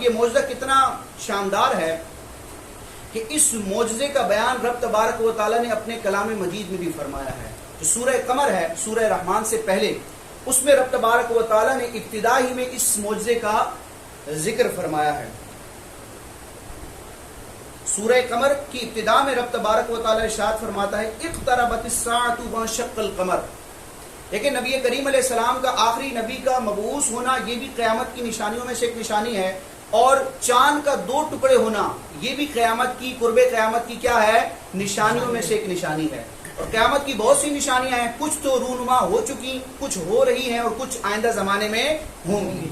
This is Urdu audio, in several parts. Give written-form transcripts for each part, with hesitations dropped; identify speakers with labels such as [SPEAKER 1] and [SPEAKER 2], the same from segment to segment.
[SPEAKER 1] اب یہ معجزہ کتنا شاندار ہے کہ اس معجزے کا بیان رب تبارک و تعالیٰ نے اپنے کلام مجید میں بھی فرمایا ہے. جو سورہ قمر ہے، سورہ رحمان سے پہلے، اس میں رب تبارک و تعالیٰ نے ابتدا ہی میں اس معجزے کا ذکر فرمایا ہے. سورہ قمر کی ابتدا میں رب تبارک و تعالیٰ ارشاد فرماتا ہے اقتربت الساعۃ وانشق القمر. لیکن نبی کریم علیہ السلام کا آخری نبی کا مبعوث ہونا یہ بھی قیامت کی نشانیوں میں سے ایک نشانی ہے، اور چاند کا 2 ٹکڑے ہونا یہ بھی قیامت کی، قرب قیامت کی کیا ہے؟ نشانیوں میں سے ایک نشانی ہے. اور قیامت کی بہت سی نشانیاں ہیں، کچھ تو رونما ہو چکی، کچھ ہو رہی ہیں، اور کچھ آئندہ زمانے میں ہوں گی.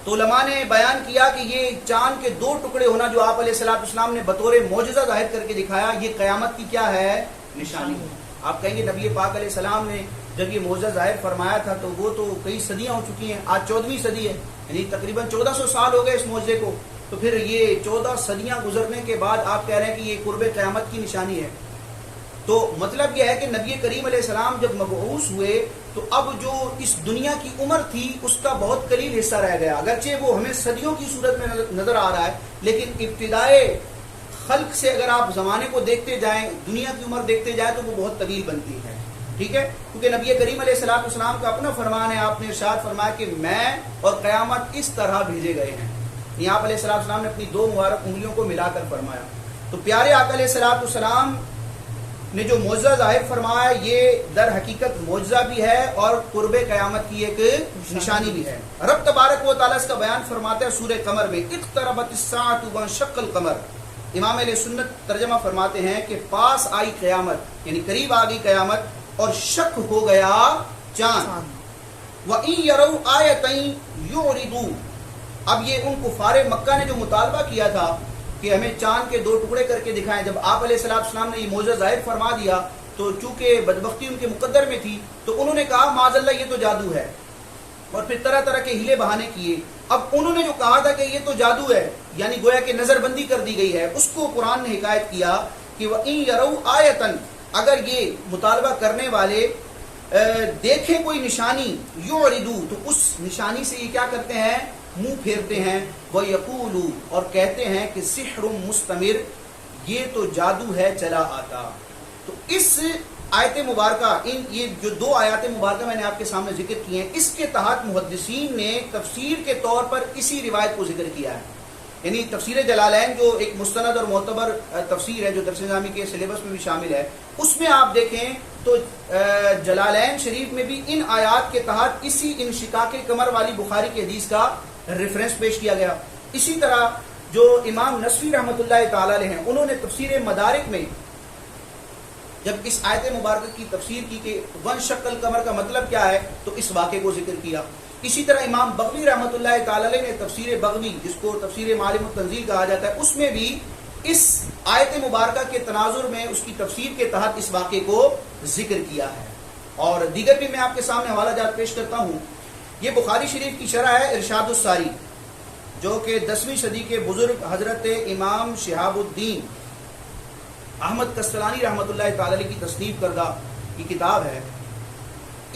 [SPEAKER 1] تو علماء نے بیان کیا کہ یہ چاند کے 2 ٹکڑے ہونا جو آپ علیہ السلام نے بطور معجزہ ظاہر کر کے دکھایا، یہ قیامت کی کیا ہے؟ نشانی ہے. آپ کہیں گے نبی پاک علیہ السلام نے جب یہ معجزہ ظاہر فرمایا تھا تو وہ تو کئی صدیاں ہو چکی ہیں، آج 14ویں صدی ہے، یعنی تقریباً 1400 سال ہو گئے اس معجزے کو. تو پھر یہ 14 صدیاں گزرنے کے بعد آپ کہہ رہے ہیں کہ یہ قرب قیامت کی نشانی ہے. تو مطلب یہ ہے کہ نبی کریم علیہ السلام جب مبعوث ہوئے تو اب جو اس دنیا کی عمر تھی اس کا بہت قلیل حصہ رہ گیا. اگرچہ وہ ہمیں صدیوں کی صورت میں نظر آ رہا ہے، لیکن ابتدائے خلق سے اگر آپ زمانے کو دیکھتے جائیں، دنیا کی عمر دیکھتے جائیں تو وہ بہت طویل بنتی ہے. ٹھیک ہے، کیونکہ نبی کریم علیہ السلام کا اپنا فرمان ہے. آپ نے ارشاد فرمایا کہ میں اور قیامت اس طرح بھیجے گئے ہیں. یہاں علیہ السلام نے اپنی 2 مبارک انگلیوں کو ملا کر فرمایا. تو پیارے آقا علیہ السلام نے جو معجزہ ظاہر فرمایا یہ در حقیقت معجزہ بھی ہے اور قرب قیامت کی ایک نشانی بھی ہے. رب تبارک و تعالیٰ اس کا بیان فرماتا ہے سورہ قمر میں اقتربت الساعۃ وانشق القمر. امام اہل سنت ترجمہ فرماتے ہیں کہ پاس آئی قیامت، یعنی قریب آ گئی قیامت، اور شک ہو گیا چاند. وَإِن يَرَوْا آیَةً يُعْرِضُوا. اب یہ ان کفار مکہ نے جو مطالبہ کیا تھا کہ ہمیں چاند کے 2 ٹکڑے کر کے دکھائیں، جب آپ علیہ السلام نے یہ معجزہ ظاہر فرما دیا تو چونکہ بدبختی ان کے مقدر میں تھی تو انہوں نے کہا معاذ اللہ یہ تو جادو ہے، اور پھر طرح طرح کے ہیلے بہانے کیے. اب انہوں نے جو کہا تھا کہ یہ تو جادو ہے، یعنی گویا کہ نظر بندی کر دی گئی ہے، اس کو قرآن نے حکایت کیا کہ وَإِن يَرَوْا آیَةً، اگر یہ مطالبہ کرنے والے دیکھیں کوئی نشانی، یعرضوا، تو اس نشانی سے یہ کیا کرتے ہیں؟ منہ پھیرتے ہیں. وَيَقُولُوا، اور کہتے ہیں کہ سحر مستمر، یہ تو جادو ہے چلا آتا. تو اس آیت مبارکہ، یہ جو 2 آیات مبارکہ میں نے آپ کے سامنے ذکر کی ہیں، اس کے تحت محدثین نے تفسیر کے طور پر اسی روایت کو ذکر کیا ہے. یعنی تفسیر جلالین جو ایک مستند اور معتبر تفسیر ہے جو درس نظامی کے سلیبس میں بھی شامل ہے، اس میں آپ دیکھیں تو جلالین شریف میں بھی ان آیات کے تحت اسی انشقاق قمر والی بخاری کی حدیث کا ریفرنس پیش کیا گیا. اسی طرح جو امام نصفی رحمۃ اللہ تعالی علیہ ہیں، انہوں نے تفسیر مدارک میں جب اس آیت مبارکہ کی تفسیر کی کہ وانشق القمر کا مطلب کیا ہے تو اس واقعے کو ذکر کیا. اسی طرح امام بغوی رحمۃ اللہ تعالی علیہ نے تفسیر بغوی، جس کو تفسیر معالم التنزیل کہا جاتا ہے، اس میں بھی اس آیت مبارکہ کے تناظر میں اس کی تفسیر کے تحت اس واقعے کو ذکر کیا ہے. اور دیگر بھی میں آپ کے سامنے حوالہ جات پیش کرتا ہوں. یہ بخاری شریف کی شرح ہے ارشاد الساری، جو کہ 10ویں صدی کے بزرگ حضرت امام شہاب الدین احمد قسطلانی رحمۃ اللہ تعالی کی تصنیف کردہ کی کتاب ہے.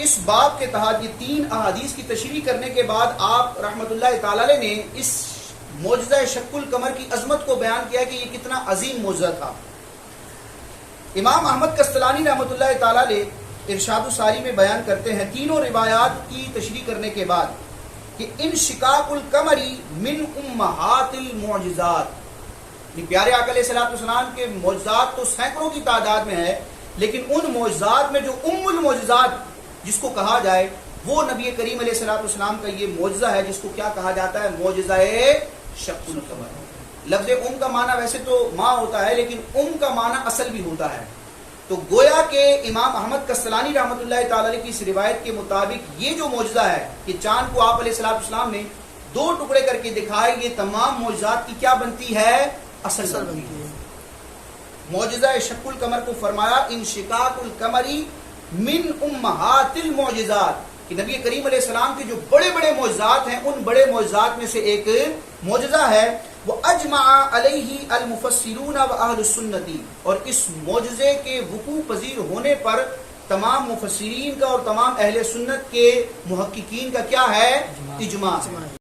[SPEAKER 1] اس باب کے تحت یہ 3 احادیث کی تشریح کرنے کے بعد آپ رحمۃ اللہ تعالی نے اس معجزہ شق القمر کی عظمت کو بیان کیا کہ یہ کتنا عظیم معجزہ تھا. امام احمد قسطلانی رحمۃ اللہ تعالی ارشاد الساری میں بیان کرتے ہیں 3 روایات کی تشریح کرنے کے بعد کہ انشقاق القمر من امہات المعجزات. پیارے آقا علیہ السلام کے معجزات تو سینکڑوں کی تعداد میں ہے، لیکن ان معجزات میں جو ام المعجزات جس کو کہا جائے وہ نبی کریم علیہ السلام کا یہ معجزہ ہے، جس کو کیا کہا جاتا ہے؟ معجزہ شق القمر. لفظ ام کا معنی ویسے تو ماں ہوتا ہے، لیکن ام کا معنی اصل بھی ہوتا ہے. تو گویا کہ امام احمد قسطلانی رحمۃ اللہ تعالی کی اس روایت کے مطابق یہ جو معجزہ ہے کہ چاند کو آپ علیہ السلام نے 2 ٹکڑے کر کے دکھائے، یہ تمام معجزات کی کیا بنتی ہے؟ اصل بنتی ہے. معجزہ شق القمر کو فرمایا انشقاق القمر من امہات المعجزات، کہ نبی کریم علیہ السلام کے جو بڑے بڑے معجزات ہیں ان بڑے معجزات میں سے ایک معجزہ ہے. وہ اجمع علیہ المفسرون و اہل السنت، اور اس معجزے کے وقوع پذیر ہونے پر تمام مفسرین کا اور تمام اہل سنت کے محققین کا کیا ہے؟ اجماع.